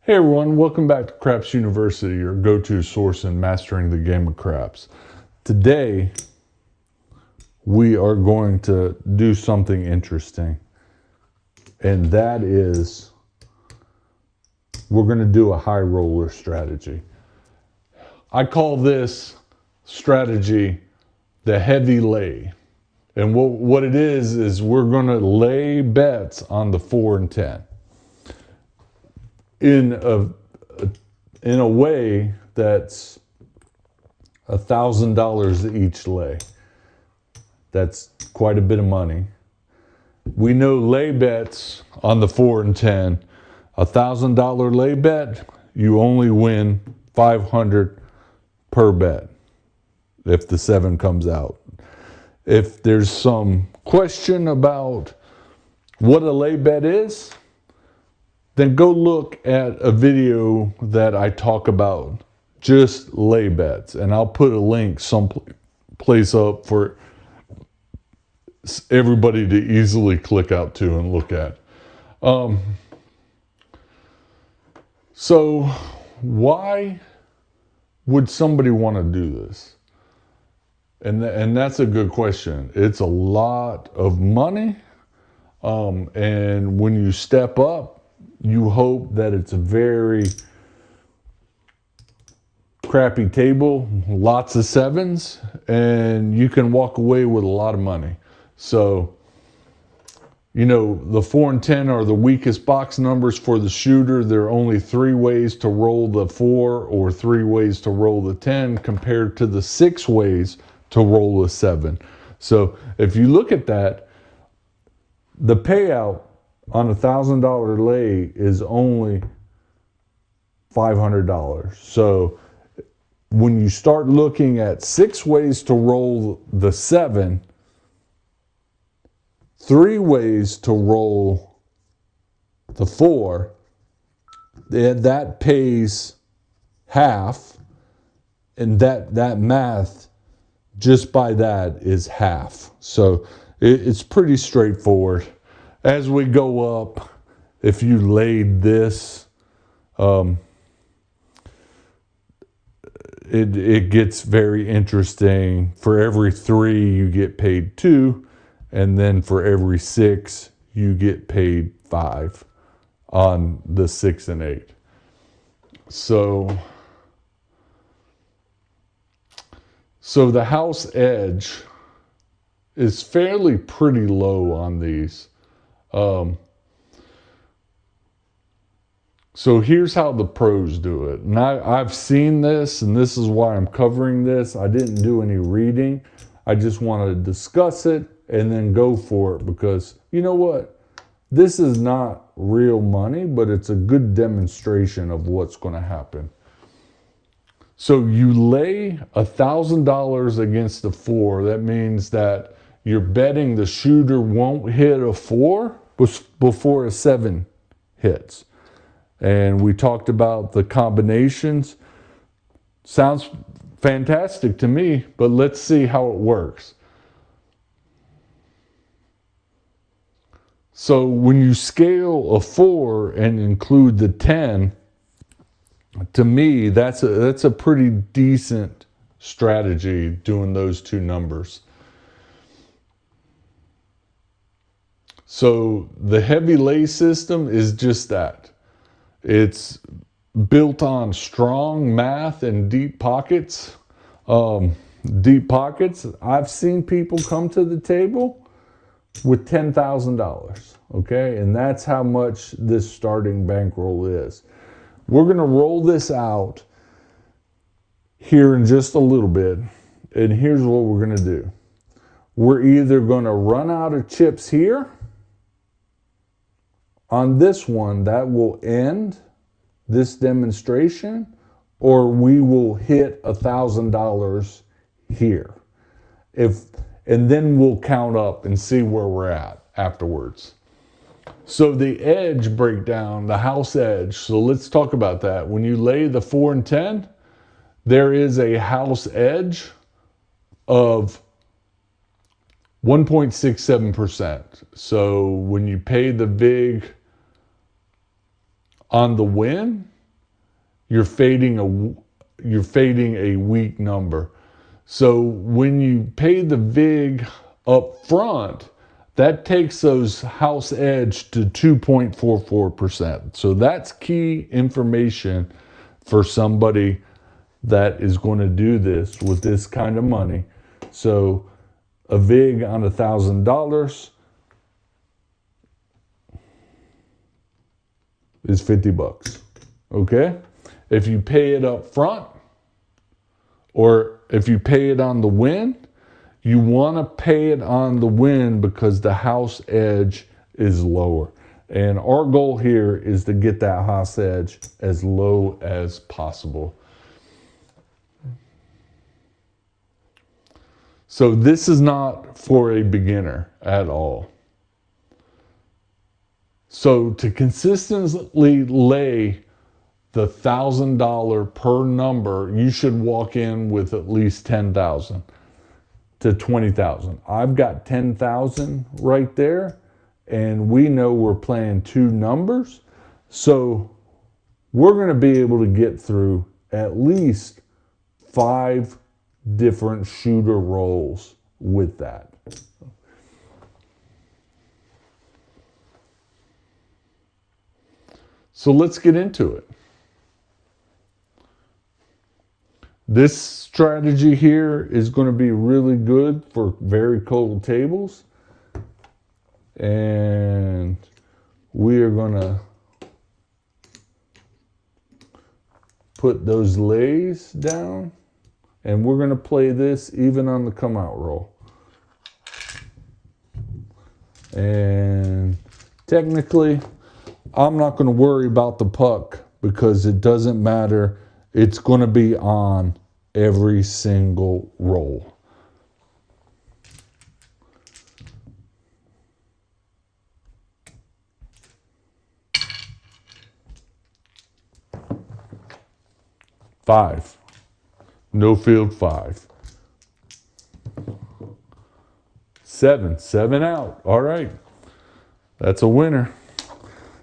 Hey everyone, welcome back to Craps University, your go-to source in mastering the game of craps. Today, we are going to do something interesting, and that is we're going to do a high roller strategy. I call this strategy the heavy lay. And what it is we're going to lay bets on the 4 and 10 in a way that's $1,000 each lay. That's quite a bit of money. We know lay bets on the 4 and 10. $1,000 lay bet, you only win $500 per bet if the 7 comes out. If there's some question about what a lay bet is, then go look at a video that I talk about just lay bets, and I'll put a link someplace up for everybody to easily click out to and look at. So why would somebody want to do this? And that's a good question. It's a lot of money, and when you step up, you hope that it's a very crappy table, lots of 7s, and you can walk away with a lot of money. So, you know, the 4 and 10 are the weakest box numbers for the shooter. There are only 3 ways to roll the 4 or 3 ways to roll the 10 compared to the 6 ways to roll the 7. So if you look at that, the payout on $1,000 lay is only $500. So when you start looking at 6 ways to roll the 7, 3 ways to roll the 4, that pays half, and that math just by that is half. So it's pretty straightforward. As we go up, if you laid this, it gets very interesting. For every 3, you get paid 2, and then for every 6, you get paid 5 on the 6 and 8. So the house edge is fairly pretty low on these. So here's how the pros do it. And I've seen this, and this is why I'm covering this. I didn't do any reading. I just wanted to discuss it and then go for it, because you know what? This is not real money, but it's a good demonstration of what's going to happen. So you lay $1,000 against the 4. That means that you're betting the shooter won't hit a 4 before a 7 hits. And we talked about the combinations. Sounds fantastic to me, but let's see how it works. So when you scale a 4 and include the 10, to me, that's a pretty decent strategy doing those 2 numbers. So the heavy lay system is just that. It's built on strong math and deep pockets. I've seen people come to the table with $10,000, okay? And that's how much this starting bankroll is. We're going to roll this out here in just a little bit, and here's what we're going to do. We're either going to run out of chips here. On this one, that will end this demonstration, or we will hit $1,000 here. And then we'll count up and see where we're at afterwards. So the edge breakdown, the house edge, so let's talk about that. When you lay the 4 and 10, there is a house edge of 1.67%. So when you pay the vig on the win, you're fading a weak number. So when you pay the VIG up front, that takes those house edge to 2.44%. So that's key information for somebody that is going to do this with this kind of money. So a VIG on $1,000 is 50 bucks. Okay? If you pay it up front, or if you pay it on the win, you want to pay it on the win because the house edge is lower. And our goal here is to get that house edge as low as possible. So this is not for a beginner at all. So to consistently lay the $1,000 per number, you should walk in with at least 10,000 to 20,000. I've got 10,000 right there, and we know we're playing two numbers, so we're going to be able to get through at least 5 different shooter rolls with that. So let's get into it. This strategy here is going to be really good for very cold tables. And we are going to put those lays down. And we're going to play this even on the come out roll. And technically, I'm not going to worry about the puck because it doesn't matter. It's going to be on every single roll. Five. No field 5. 7. 7 out. All right. That's a winner.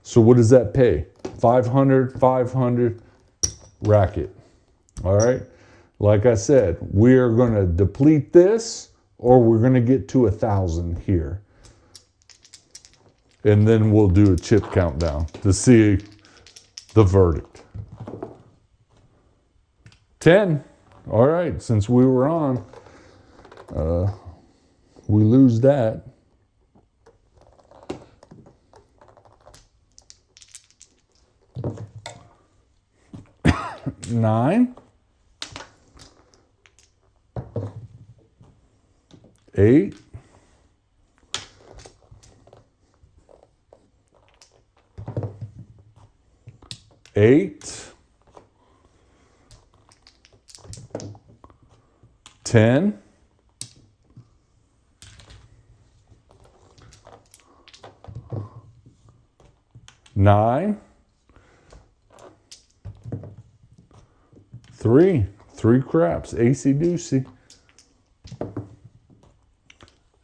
So what does that pay? 500, 500. Racket. All right. Like I said, we are going to deplete this, or we're going to get to 1,000 here. And then we'll do a chip countdown to see the verdict. 10. All right. Since we were on, we lose that. 9, 8, 8, 10, 9, 3 craps, AC doocy.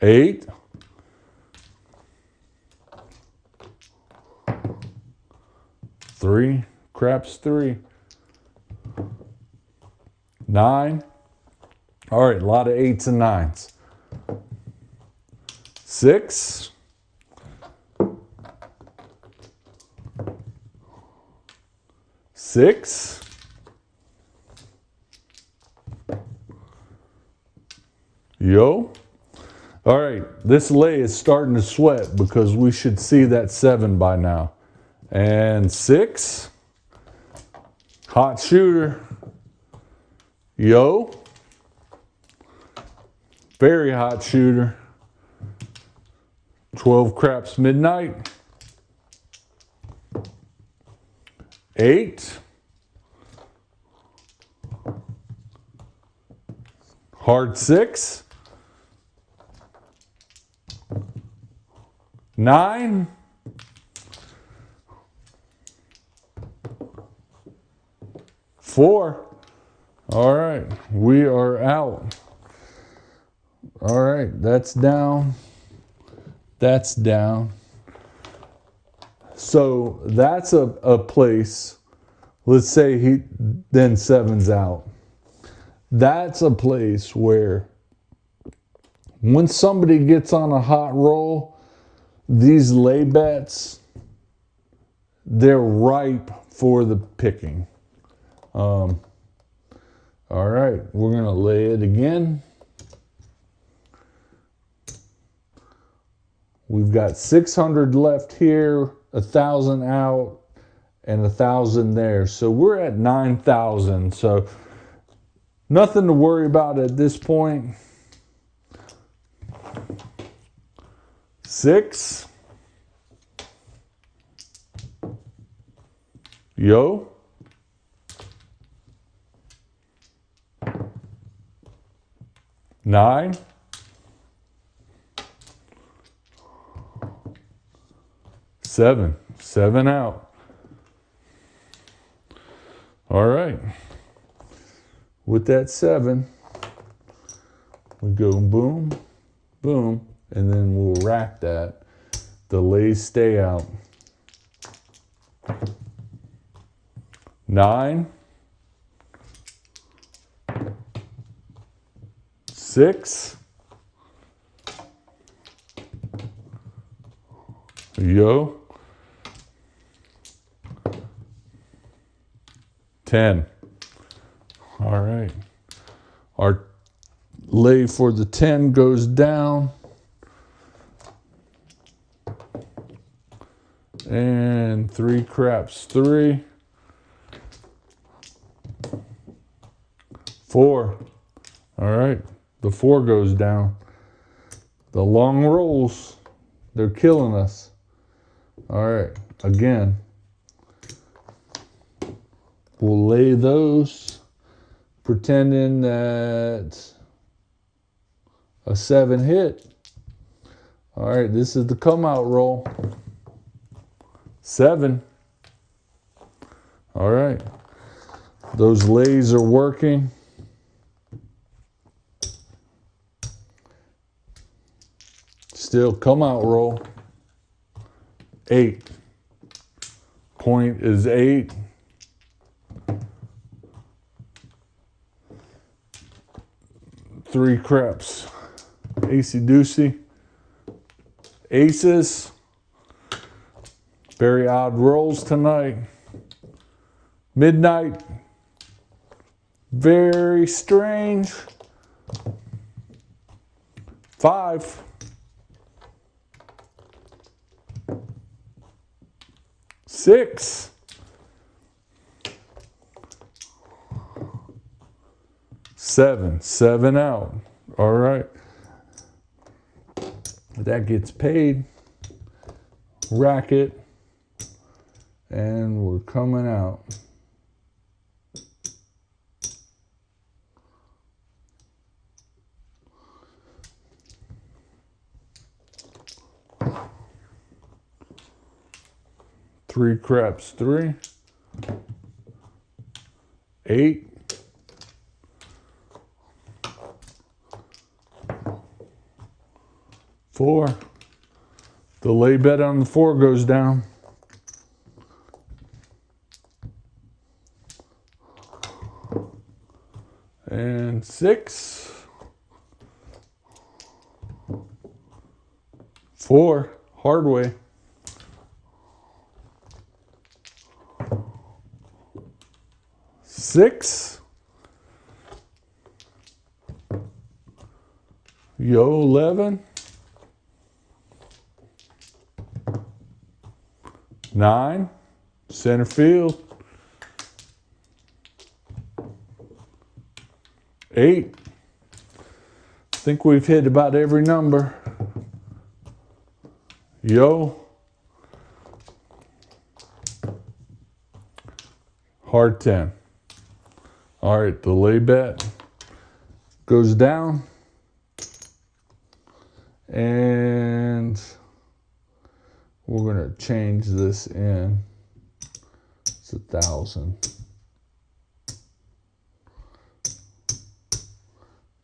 8, 3 craps, 3, 9. All right, a lot of 8s and 9s. 6, 6, yo. All right, this lay is starting to sweat because we should see that 7 by now. And 6, hot shooter, yo. Very hot shooter. 12 craps midnight. 8. Hard 6. 9. 4. All right, we are out. All right, that's down. That's down. So that's a place let's say he then sevens out. That's a place where when somebody gets on a hot roll, these lay bets, they're ripe for the picking. All right, we're going to lay it again. We've got 600 left here, 1,000 out, and 1,000 there. So we're at 9,000. So nothing to worry about at this point. 6. Yo. 9. 7. 7 out. All right. With that 7, we go boom, boom, and then we'll rack that. The lays stay out. 9. 6. Yo. 10. All right. Our lay for the 10 goes down. And 3 craps 3. 4. All right. The 4 goes down. The long rolls, they're killing us. All right. Again, we'll lay those, pretending that a 7 hit. All right. This is the come out roll. 7. All right. Those lays are working. Still come out roll. 8. Point is 8. Three craps. Acey deucey. Aces. Very odd rolls tonight. Midnight. Very strange. 5. 6. 7. 7 out. All right. That gets paid. Rack it. And we're coming out. Three craps 3. 8. 4. The lay bet on the 4 goes down. And 6. 4. Hard way. 6. Yo, 11. 9. Center field. 8. I think we've hit about every number. Yo. Hard 10. All right, the lay bet goes down. And we're going to change this in. It's 1,000.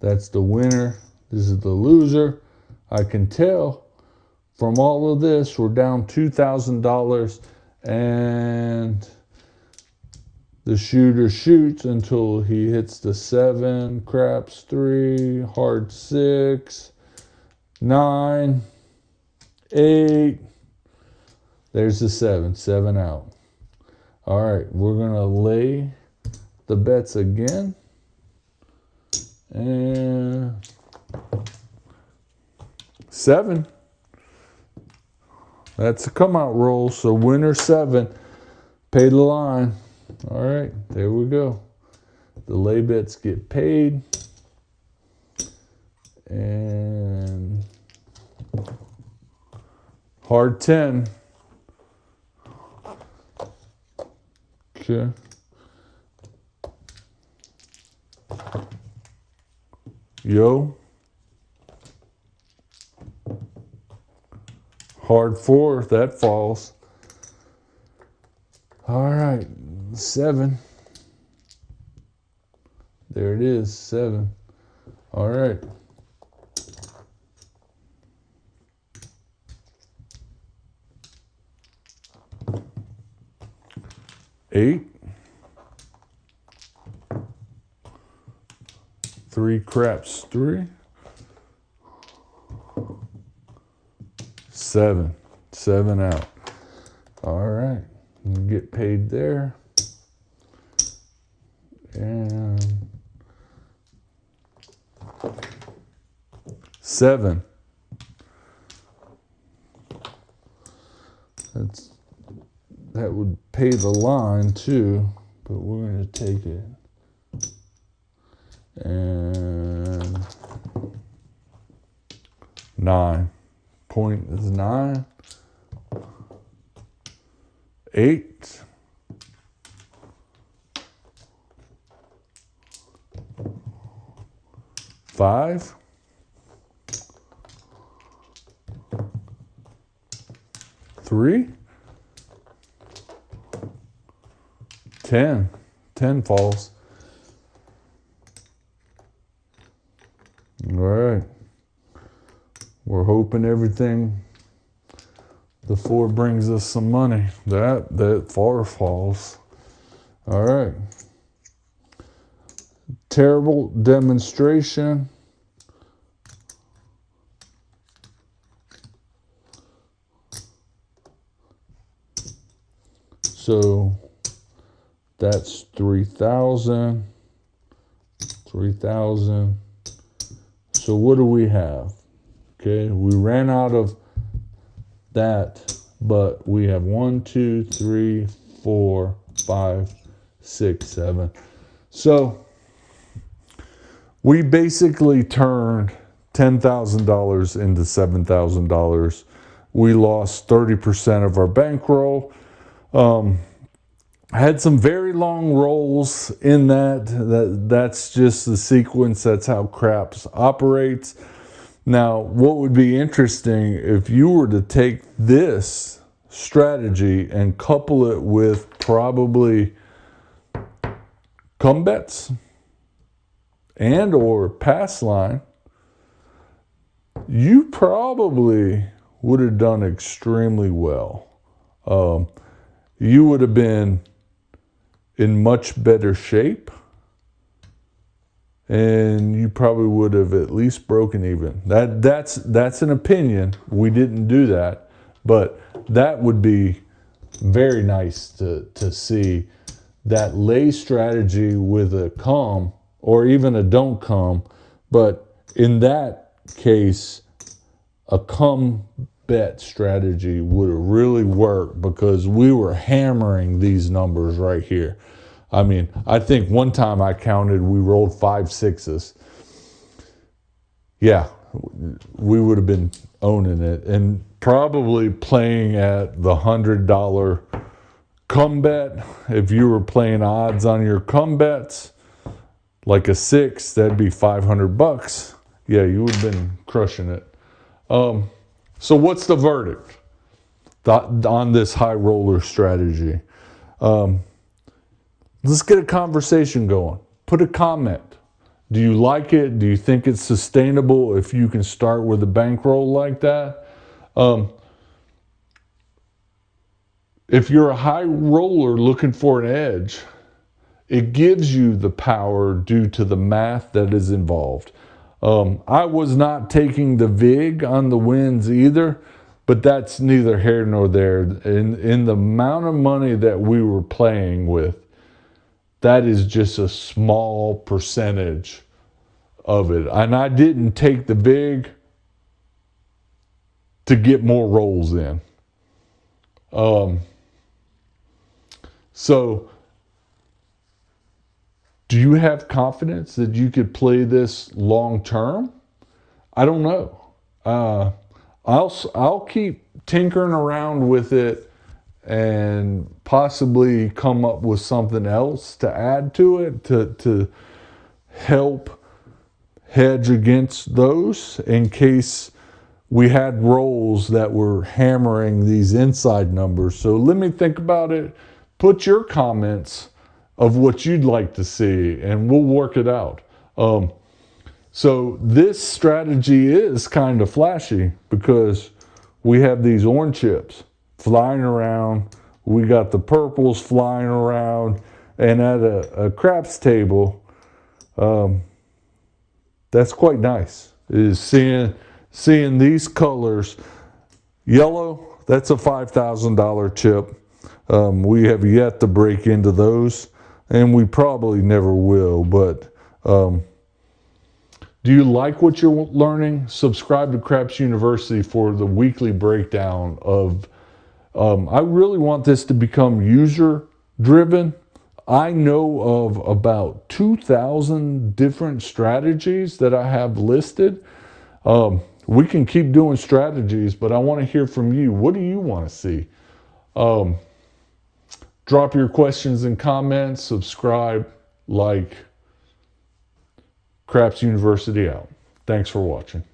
That's the winner. This is the loser. I can tell from all of this, we're down $2,000. And The shooter shoots until he hits the 7, craps 3, heart 6, 9, 8. There's the 7, 7 out. All right, we're gonna lay the bets again. And 7. That's a come out roll. So winner 7. Pay the line. All right, there we go. The lay bets get paid. And hard 10. Okay. Yo. Hard 4, that falls. All right, 7. There it is, 7. All right. 8. 3 craps 3. 7. 7 out. All right. Get paid there. And 7. That would pay the line too, but we're going to take it. And 9. Point is 9. 8. 5. 3. 10. 10 falls. All right. We're hoping everything, the 4 brings us some money. That 4 falls. All right. Terrible demonstration. So that's 3,000. 3,000. So what do we have? Okay, we ran out of that, but we have 1, 2, 3, 4, 5, 6, 7. So we basically turned $10,000 into $7,000. We lost 30% of our bankroll. I had some very long rolls in that's just the sequence. That's how craps operates. Now, what would be interesting if you were to take this strategy and couple it with probably come bets and or pass line, you probably would have done extremely well. You would have been in much better shape, and you probably would have at least broken even. That's an opinion. We didn't do that, but that would be very nice to see that lay strategy with a come or even a don't come. But in that case, a come bet strategy would have really worked because we were hammering these numbers right here. I mean, I think one time I counted, we rolled 5 6s. Yeah, we would have been owning it and probably playing at the $100 come bet. If you were playing odds on your come bets, like a 6, that'd be $500. Yeah, you would have been crushing it. So what's the verdict on this high roller strategy? Let's get a conversation going. Put a comment. Do you like it? Do you think it's sustainable if you can start with a bankroll like that? If you're a high roller looking for an edge, It gives you the power due to the math that is involved. I was not taking the VIG on the wins either, but that's neither here nor there. In the amount of money that we were playing with, that is just a small percentage of it. And I didn't take the VIG to get more rolls in. So, do you have confidence that you could play this long term? I don't know. I'll keep tinkering around with it and possibly come up with something else to add to it to help hedge against those in case we had rolls that were hammering these inside numbers. So let me think about it. Put your comments of what you'd like to see, and we'll work it out. So this strategy is kind of flashy because we have these orange chips flying around. We got the purples flying around, and at a craps table, that's quite nice. Is seeing these colors. Yellow, that's a $5,000 chip. We have yet to break into those, and we probably never will. But do you like what you're learning? Subscribe to Craps University for the weekly breakdown of. I really want this to become user driven. I know of about 2,000 different strategies that I have listed. We can keep doing strategies, but I want to hear from you. What do you want to see? Drop your questions and comments, subscribe, like. Craps University out. Thanks for watching.